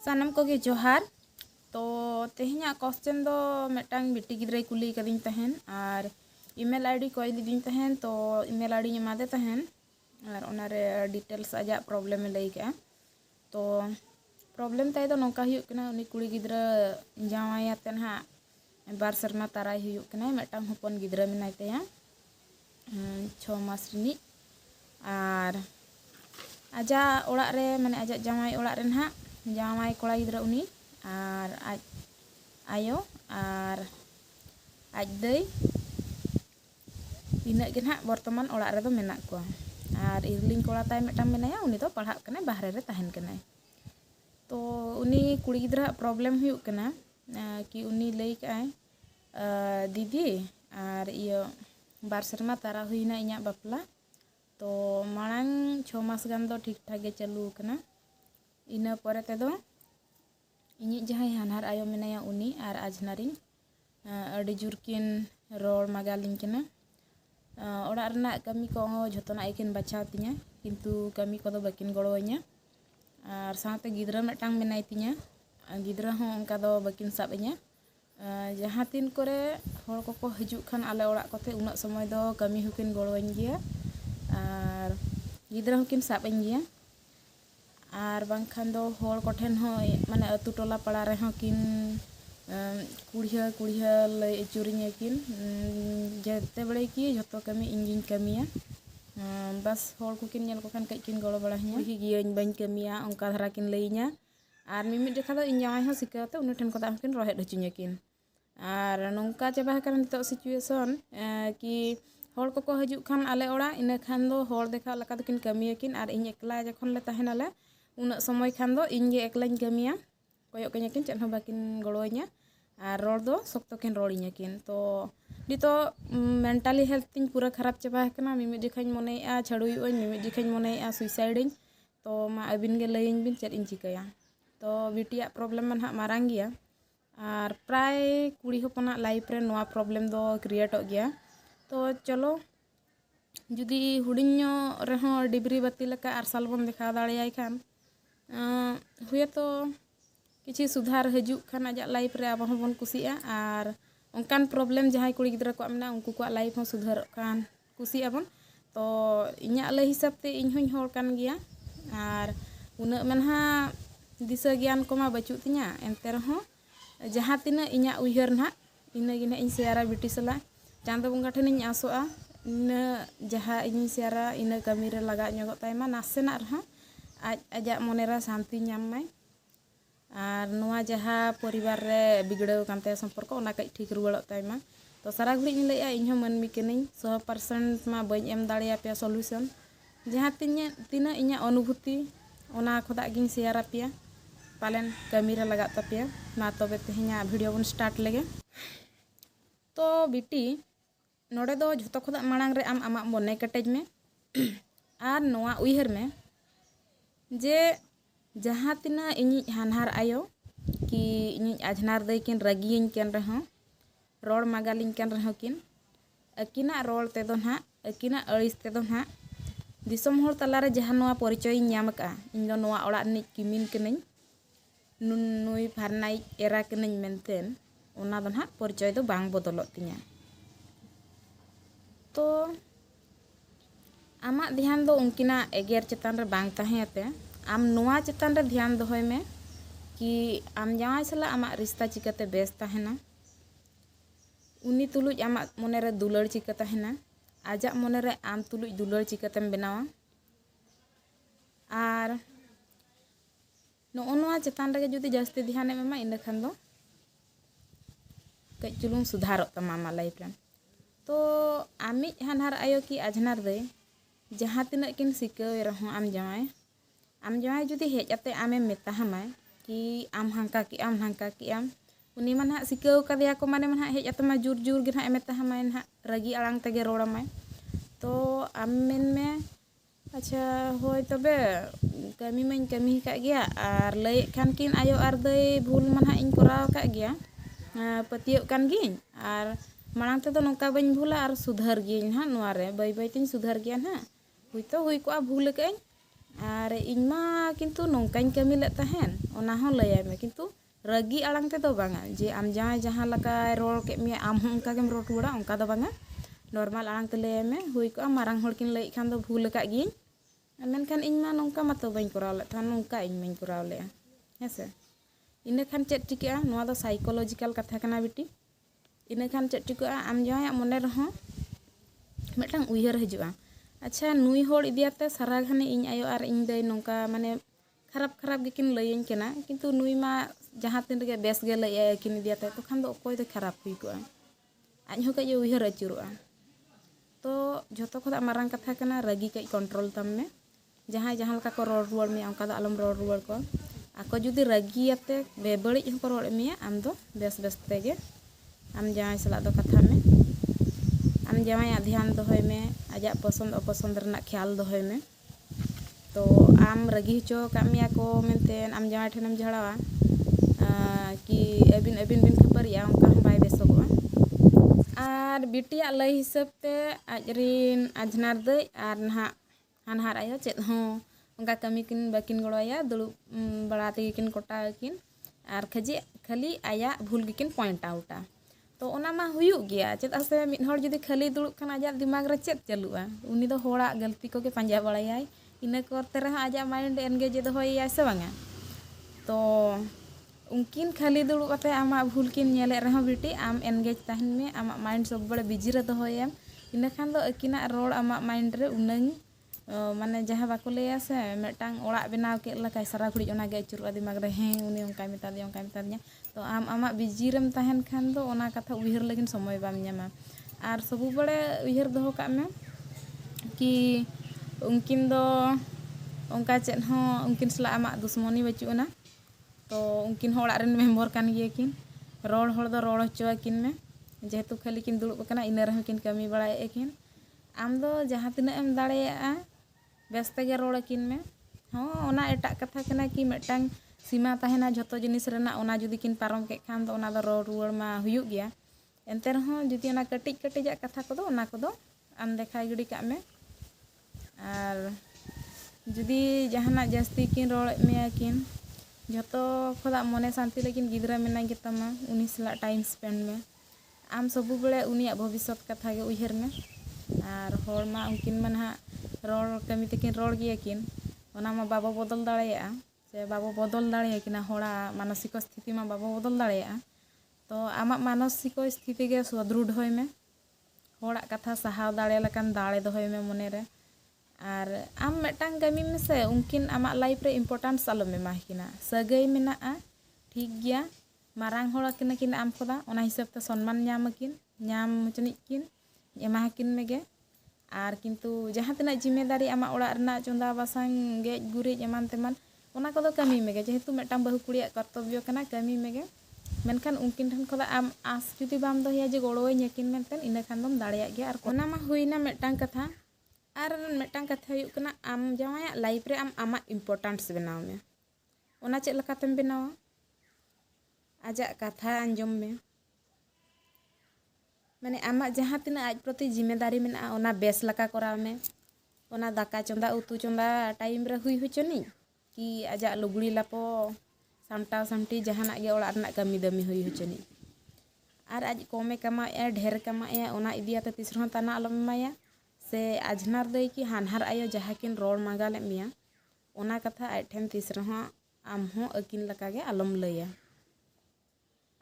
सानम को गे जोहार। तो तेहना क्वेश्चन दो मिटांग बिटी गिद्रे कुली कदिन तहन और ईमेल आईडी कोई लीदिन तहन तो ईमेल आईडी एमादे तहन और ओनारे डिटेल्स आजा प्रॉब्लम में लई के तो प्रॉब्लम ताई दो नोका हुयुक कना उनी कुड़ी गिद्रा जावायाते ना बार शर्मा ताराय हुयुक कना मिटांग हपन गिद्रा मेनाय तया 6 मास रिनी और आजा ओड़ा रे माने आजा जावाय ओड़ा रे ना जावाय कोड़ा गिद्रा उनी और आज आयो और आज दई इना गे ना वर्तमान ओड़ा रे दो मेना को और इरलिंग कोड़ा ताय मिटांग मेनाया उनी दो पढ़ाक कना बाहरे रे तहन कना तो उनी कुड़ी गिद्रा प्रॉब्लम हुयुक कना कि उनी लई काय दीदी और इयो बार शर्मा तारा हुईना इया बापला तो मांग 6 मास गान दो ठीक ठाक गे चालू कना इना परे ते दो इनी जहां हानहार आयो मेनाया उनी और आजनारिन अडी जुरकिन रोड मागालिन कना ओड़ा रना कमी को झोतना एकिन बचाव तिया किंतु कमी को दो बकिन गड़ोइया और साथे गिद्रा मिटांग मेनाय तिया गिद्रा हो उनका दो बकिन साबइया जहां तीन करे होर को को हिजुक खान आले ओड़ा कोते उना समय दो कमी हुकिन गड़ोइन गिया और गिद्रा हुकिन साबइन गिया और बांखान दो होर कोठेन हो माने अतु टोला पड़ा रे हो किन कुड़िया लय चुरिया किन जेते बड़े की जतो कमी इंजिन कमिया बस होर को किन नेल को खान कई किन गड़ो बड़ा हिया गियाñ बाñ कमिया उनका धरा किन लईña और मिमिट देखा दो इन जावाय हो सिकाते उन ठेन को दा किन रोहेड हचुña किन और नोंका चाबा करन तो सिचुएशन कि होर को हजु खान आले ओड़ा इना खान दो होर देखा लका दकिन कमिया किन और इन एकला जखन ले तहनाले उन समय खान दो इन गे एकलाñ कमिया कोयो कኛ किन चन हो बाकिन गड़ोइña और रोड दो सख्तो किन रोड़िña किन तो नितो मेंटली हेल्थ तिन पूरा खराब चाबा कना मिमिट दिखाñ मनेया छाड़ुयुñ मिमिट दिखाñ मनेया सुइसाइडिंग तो मा अबिन गे लईñ बिन चेत इन चिकाया तो बिटिया प्रॉब्लम मन हा मारांग गया और प्राय कुड़ी हपना लाइफ रे नोआ प्रॉब्लम दो क्रिएटो गया तो चलो जुदी हुडिñो रेहो डिब्री बाती लका आरसाल बन देखा दाड़ेयाय खान हुए तो किछि सुधार हजु खान आजा लाइफ रे अब बन कुसिया और उनकान प्रॉब्लम जहां कुड़ी गिद्रा को आमना उनको को लाइफ हो सुधार कान कुसिया बन तो इnya ले हिसाब ते इन हुñ होर कान गया और उना मनहा दिशा ज्ञान को मा बचु तिnya एनते रहो जहां तिना इnya उयहर ना इना गिना इन सेयारा बिटी सला चांदो बंगा ठेन इन आसोआ इना जहां इन सेयारा इना कमी रे लगा ᱧᱚᱜᱚ तायमा नासेना रहा आज आजा मनेरा शांति ᱧᱟᱢ और नोआ जहां परिवार रे बिगड़ाव कांते संपर्क ओना कई ठीक रुवाड़ो तायमा तो सारा घड़ी इन लैया इन हम मनमी केनिं 100% मा बई एम दाड़िया पे सॉल्यूशन जहां तिना इnya अनुभूति ओना खोदा गिन शेयर आपिया पालन कमी रे लगा तापिया मा तबे तेहना वीडियो बन स्टार्ट लेगे तो बिटी नोडे दो झतो खोदा मांग रे आम आमा मने कटेज में और नोआ उइहर में जे जहां तिना इनी हानहार आयो कि इनी आजनार दई किन रगियन केन रहो रोड मागालिन केन रहो किन अकिना रोड ते दो ना अकिना अड़िस ते दो ना दिसम होर तलारे जहां नोआ परिचय ᱧᱟᱢ का इन दो नोआ ओड़ा नि किमिन केनिन नुई फारनाई एरा केनिन मेनतेन ओना दो ना परिचय दो बांग बदलत तिnya तो आमा ध्यान दो उनकिना एगेर चेतान रे बांग ताहेते आम नोआ चेतान रे ध्यान दोहय में कि आम जावाय सला आमा रिश्ता चिकाते बेस ताहेना उनी तुलुज आमा मने रे दुलड़ चिका ताहेना आजा मने रे आम तुलुज दुलड़ चिकातेम बनावा और नोआ चेतान रे जुदी जास्ती ध्यान एमा इन खान दो कई चुलुंग सुधारो तमा लाइफ रे तो आमी हानहार आयो कि आजनार दे जहां तिना किन सिकावे रहो आम जावाय जुदी हेज आते आमे मेता हमाय कि आम हांका की आम उनी मन हा सिकाव कदिया को माने मन हा हेज आते मा जुर जुर गे ना मेता हमाय ना रगी आड़ांग तेगे रोड़ामाय तो आम मेन में अच्छा होय तबे कमी में कमी का गया और लय खान किन आयो आर दई भूल मन हा इन कराव का गया पतियो कान गिन और मांग ते दो नोका बन भूला और सुधार गिन हा नोआ रे बई बई तिन सुधार गया ना हुई तो हुई को भूल कई आर इनमा किंतु नौकाኝ कमी ले तहन ओना हो लयाय में किंतु रगी आड़ांग ते दो बांगा जे आम जहां लका रोल के में आम हम उनका गेम रोल रुड़ा उनका दो बांगा नॉर्मल आड़ांग ते लयाय में हुई को मारांग होड़ किन लई खान दो भूल का गिन मेनखान इनमा नौका मतो बाñ कराव ले थान नौका इन माñ कराव ले हेसे इने खान चेत टिका नोआ दो साइकोलॉजिकल कथा कना बिटी इने खान चेत टिका आम जहां मने रहो मिटांग उयहर हजुआ अच्छा नुई होड़ इदियाते सारा घाने इन आयो आर इन दई नौका माने खराब खराब गिकिन लयन केना किंतु नुई मा जहां तीन गे बेस गे लय किन इदियाते तो खान दो कोई दो खराब हुई को आज हो कय उयहर अचुरुआ तो झोतो खदा मारांग कथा कना रगी कय कंट्रोल तम में जहां जहां लका को रोड रुवाड़ में उनका दो आलम रोड रुवाड़ को आको जुदी रगी आते बेबड़ी को रोड में आम दो बेस बेस तेगे आम जहां सला दो कथा में आम जवाया ध्यान दोहय में आजा पसंद अपसंद रना ख्याल दोहय में तो आम रगी चो कामिया को मेनतेन आम जवाय ठेनम झड़ावा कि अबिन अबिन बिन खबरिया उनका हम बाय बेसोगवा आर बिटिया लय हिसाब ते आजरिन आजनार दई आर नहा हानहार आयो चेत हो उनका कमी किन बकिन गड़ोया दुड़ु बड़ाते किन कोटा किन आर खजे खाली आया भूल किन पॉइंट आउटा तो ओना मा हुयुग गया चेदा से मिद हर जदी खाली दुड़ुब खान आजा दिमाग रे चेत चलुआ उनी दो होड़ा गलती को के पांजा बड़ायाय इना करते रहा आजा माइंड एनगेज दोहया से बांगा तो उनकिन खाली दुड़ुब आते आमा भूल किन नेले रहा बिटी आम एनगेज तहन में आमा माइंड सब बड़े बिजी रे दोहया इना खान दो अकिना रोड आमा माइंड रे उनंग माने जहां बाको लेया से मेटांग ओड़ा बनाव के लका सारा घुड़ी ओना गे चुरुआ दिमाग रे हे उनी उनका मिता दिया तो आम आमा बिजी रेम तहन खान दो ओना कथा उयहर लगिन समय बाम न्यामा आर सबु बड़े उयहर दोहो का में कि उनकिन दो उनका चेत हो उनकिन सला आमा दुश्मनी बचुना तो उनकिन होड़ा रेन मेंबर कान गिए किन रोड होड़ दो रोड हचो किन में जेहेतु खाली किन दुड़ुब कना इना रह किन कमी बड़ाए किन आम दो जहां तिना एम दाड़ेया बेस्ते गे रोड किन में हो ओना एटा कथा कना कि मेटांग सीमा तहना झोतो जिनिस रेना ओना जुदी किन पारम के खान दो ओना दो रोड रुवाड़ मा हुयुग गया एंते रहो जुदी ओना कटिज कटिज कथा को दो आम देखाय गिडी का में आर जुदी जहाना जास्ती किन रोड में किन झोतो खोदा मने शांति लेकिन गिदरा मेना गेतमा उनी सला टाइम स्पेंड में आम सबु बड़े उनिया भविष्यत कथा गे उयहर में आर होड़ मा उनकिन मनहा रोड कमी तकिन रोड गिया किन ओना मा बाबो बदल दाड़ेया से बाबो बदल दाड़े किना होड़ा मानसिक स्थिति में बाबो बदल दाड़े तो आमा मानसिक स्थिति के सदृढ़ होय में होड़ा कथा सहाव दाड़े लकान दाड़े दोहय में मने रे आर आम मेटांग कमी में से उनकिन आमा लाइफ रे इम्पोर्टेंस आलम एमा किना सगई मेना ठीक गया मारांग होड़ा किना किन आम खोदा ओना हिसाब ते सम्मान ᱧᱟᱢ चनिक किन एमा किन मेगे आर किंतु जहां तना जिम्मेदारी आमा ओड़ा रना चंदा बासांग गेज गुरिज एमान तेमान ओना को दो कमी मेगे जेहेतु मेटांग बहु कुड़िया कर्तव्य कना कमी मेगे मेनखान उनकिन ठन खोदा आम आस जुदी बाम दोहया जे गड़ोय यकिन मेनतेन इना खान दम दाड़िया गया आर ओना मा हुइना मेटांग कथा आर मेटांग कथा हुयुग कना आम जवाया लाइफ रे आम आमा इम्पोर्टेंस बनाव में ओना चेद लकातेम बनावा आजा कथा अंजम में माने आमा जहां तना आज प्रति जिम्मेदारी मेना ओना बेस लका कराव में ओना दाका चंदा उतु चंदा टाइम रे हुई होचनी कि आजा लुगड़ी लापो सामटा सामटी जहाना गे ओड़ा रना कमी दमी हुई होचनी आर आज कमे कमाए ढेर कमाए ओना इदियाते तिसरह तना आलम माया से आजनार दई कि हानहार आयो जहां किन रोड मांगाले मिया ओना कथा आज ठेन तिसरह आम हो अकिन लका गे आलम लया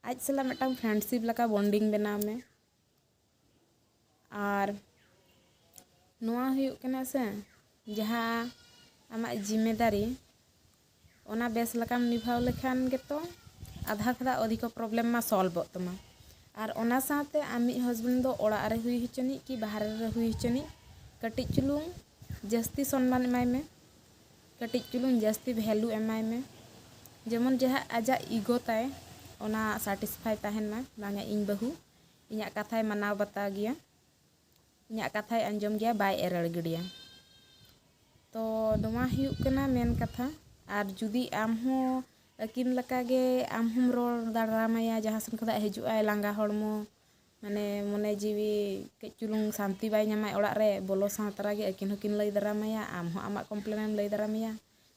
आज सला मेटांग फ्रेंडशिप लका बॉन्डिंग बनाव में आर नोआ हुयुग कना से जहां आमा जिम्मेदारी ओना बेस लकाम निभाव लेखान गेतो आधा खदा अधिक प्रॉब्लम मा सॉल्व तमा आर ओना साथे आमी हस्बैंड दो ओड़ा रे हुई हिचनी कि बाहर रे हुई हिचनी कटिज चुलुंग जास्ती सम्मान एमाय में कटिज चुलुंग जास्ती वैल्यू एमाय में जेमन जहां आजा ईगो ताय ओना सैटिस्फाई तहन मा बांगा इन बहु इया कथाय मनाव बता गया इया कथाय अंजम गया बाय एरड़ गिडिया तो नोआ हुयुग कना मेन कथा आर जुदी आम हो अकिन लका गे आम हम रोड दाड़ामाया जहां सन खदा हजु आय लांगा हड़मो माने मने जीवी कई चुलुंग शांति बाय नामा ओड़ाग रे बोलो साव तरा गे अकिन हकिन लई दारामया आम हो आमा कम्प्लेन लई दारामया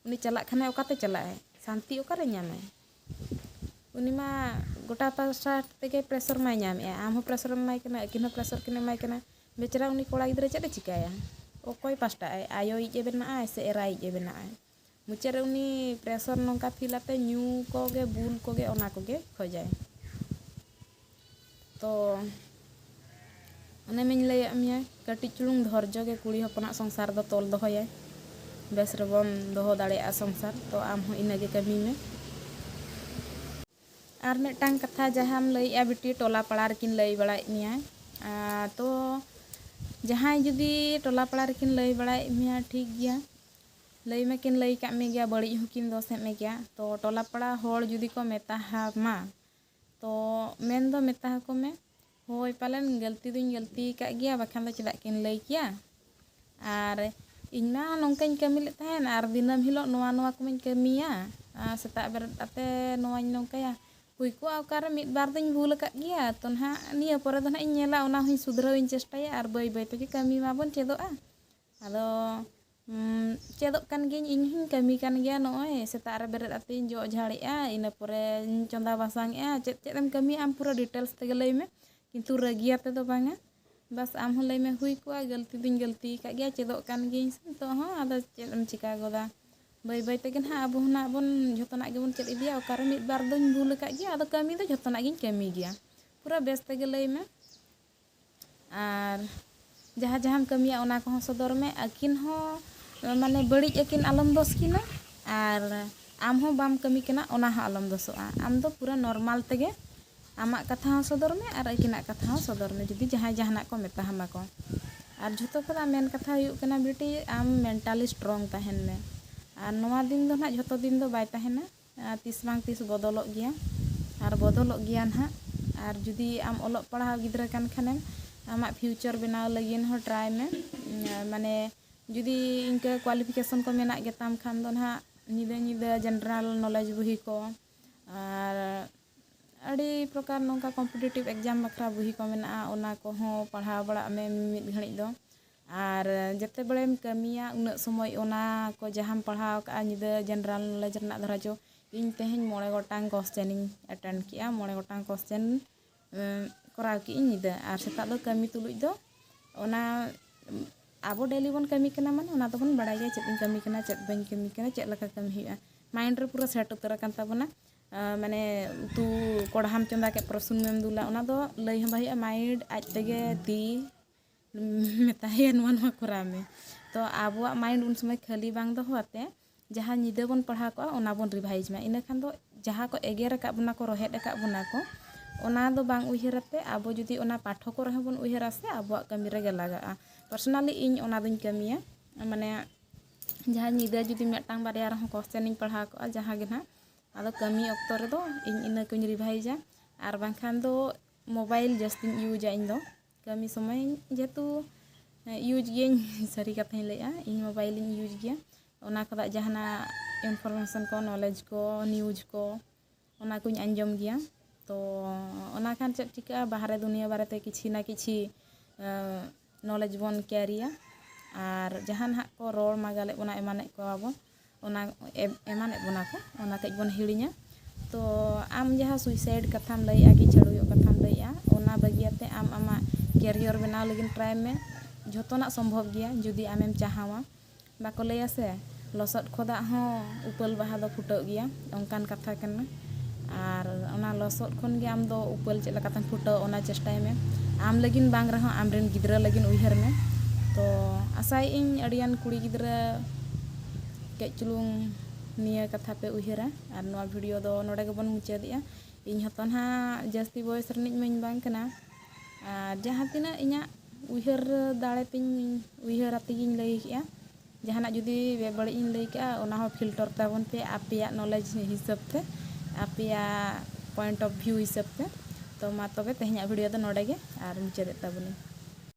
उनी चला खाने ओकाते चलाए शांति ओकारे नामे उनी मा गोटा पासा तेगे प्रेशर माय नामे आम हो प्रेशर माय कना अकिन हो प्रेशर किने माय कना बेचारा उनी कोड़ा गिद्रे चेदे चिकाया ओकोय पास्टा आयो इजे बेना से एरा इजे बेना मुचे रे उनी pressure नोंका फिलाते new Koge bull Koge ओना कोगे खोजाय तो अने में लैया मिया कटी चुलुंग धैर्य गे कुड़ी हपना संसार दो तोल दोहया बेस रेबन दोहो दाड़ेया संसार तो आम हो इनागे कमी में आर मिटांग कथा जहां लैया बिटी टोला पड़ा रेकिन लई बड़ाय मिया तो जहां जुदी टोला पड़ा रेकिन लई बड़ाय मिया ठीक गया लई में किन लई का में गया बड़ी हुकिन दोसे में गया तो टोला पड़ा होड़ जुदी को मेता मा तो मेन दो मेता को में होय पालन गलती दुñ गलती का गया बखान दो चेदा किन लई किया आर इन्ना नोंकाñ कमी ले तहन आर दिनम हिलो नोवा नोवा को में कमिया सेता बेर आते नोवाñ नोंकाया हुई को आकारे मिद बार दुñ भूल का गया तो ना निया परे दो ना इन नेला ओना हुई सुधराव इन चेष्टाया आर बाय बाय ते कमी माबन चेदोआ आदो चेदो कान गे इन हुñ कमी कान गया नोय सेता रे बेरे आते जो झाड़ेआ इना परे चंदा बासांगेआ चेद चेदम कमी आम पूरा डिटेल्स ते लई में किंतु रगिया ते दो बांगा बस आम हो लई में हुई को गलती दुñ गलती का गया चेदो कान गे तो हां आदो चेदम चिका गोदा बाय बाय ते ना अब ना बन जतना गेबन चेद इदिया ओकारे मिद बार दुñ भूल का गया आदो कमी दो जतना गिन कमी गया पूरा बेस ते लई में आर जहां जहां कमिया ओना को सदर में अकिन हो माने बड़ी अकिन आलम दोस किना आर आम हो बाम कमी कना ओना हा आलम दोसोआ आम दो पूरा नॉर्मल तेगे आमा कथा हो सदर में आर अकिना कथा हो सदर में जुदी जहां जहाना को मेता हमा को आर झोतो खरा मेन कथा हुयु कना बेटी आम मेंटली स्ट्रॉन्ग तहन में आर नोवा दिन दो ना झोतो दिन दो बाय तहना तीस बांग तीस बदलक गया आर बदलक गया ना आर जुदी आम ओलक पढ़ाव गिद्रा कान खानेम आमा फ्यूचर बनाव लगिन हो ट्राई में माने जुदी इनके क्वालिफिकेशन को मेना गेताम खान दो ना निदे निदे जनरल नॉलेज बही को आर अड़ी प्रकार नोंका कॉम्पिटिटिव एग्जाम बखरा बही को मेना ओना को हो पढ़ाव बड़ा में मिद घड़ी दो आर जते बड़ेम कमिया उन समय ओना को जहां पढ़ाव का निदे जनरल नॉलेज रना धरा जो इन तेहन 9 गोटांग क्वेश्चन अटेंड किया 9 गोटांग क्वेश्चन कराव की निदे आर सेता दो कमी तुलुज दो ओना आबो डेली बन कमी कना माने ओना तो बन बड़ा गया चेद कमी कना चेद बन कमी कना चेद लका कमी हुआ माइंड रे पूरा सेट उतर कान ताबना माने तू कोढ़ाम चंदा के प्रसुन में दुला ओना दो लई हम भाई माइंड आज तेगे ती मेताया नवा नवा करा में तो आबो माइंड उन समय खाली बांग दो होते जहां निदे बन पढ़ा को ओना बन रिवाइज में इना खान दो जहां को एगेर का बना को रोहेद का बना को ओना दो बांग उहिरते आबो जुदी ओना पाठो को रहे बन उहिरा से आबो कमी रे लगा पर्सनली इन ओना दुñ कमिया माने जहां निदे जुदी मेटांग बारिया रह क्वेश्चन इन पढ़ा को जहां गे ना आदो कमी ऑक्तो रे दो इन इना कुñ रिवाइजा आर बांखान दो मोबाइल जस्ती यूजा इन दो कमी समय जेतु यूज गे सरी कथा लैया इन मोबाइल इन यूज गया ओना कदा जहाना इनफॉरमेशन को नॉलेज को न्यूज को ओना कुñ अंजम गया तो ओना खान चेद चिका बाहर दुनिया बारे किछि ना किछि नॉलेज बन कैरिया आर जहां हा को रोड मागाले बना एमाने को आबो ओना एमाने बना को ओना कज बन हिड़िया तो आम जहां सुइसाइड कथाम लैया कि छड़ुयो कथाम लैया ओना बगियाते आम आमा कैरियर बनाव लगिन ट्राई में झोतोना संभव गया जुदी आमेम चाहावा बाको लैया से लसद खोदा हो उपल बाहा दो फुटो गया ओंकान कथा कना आर ओना लसद खन गे आम दो उपल चेद लका फुटो ओना चेष्टाय में आम लगिन बांग रहा आमरेन गिद्रा लगिन उइहर में तो आसाय इन अड़ियान कुड़ी गिद्रा कई चुलुंग निया कथा पे उइहरा आर नोआ वीडियो दो नोडे गेबन मुचादिया इन हतन हा जस्ती बॉयस रनिज में बांग कना आर जहां तिना इना उइहर दाड़े तिन उइहर आतिगिन लई किया जहाना जुदी बेबड़ी इन लई का ओना हो फिल्टर ताबन पे आपिया नॉलेज हिसाब से आपिया पॉइंट ऑफ व्यू हिसाब से तो मा तबे तेहना वीडियो दो नोडे गे आर मुचादे ताबनी।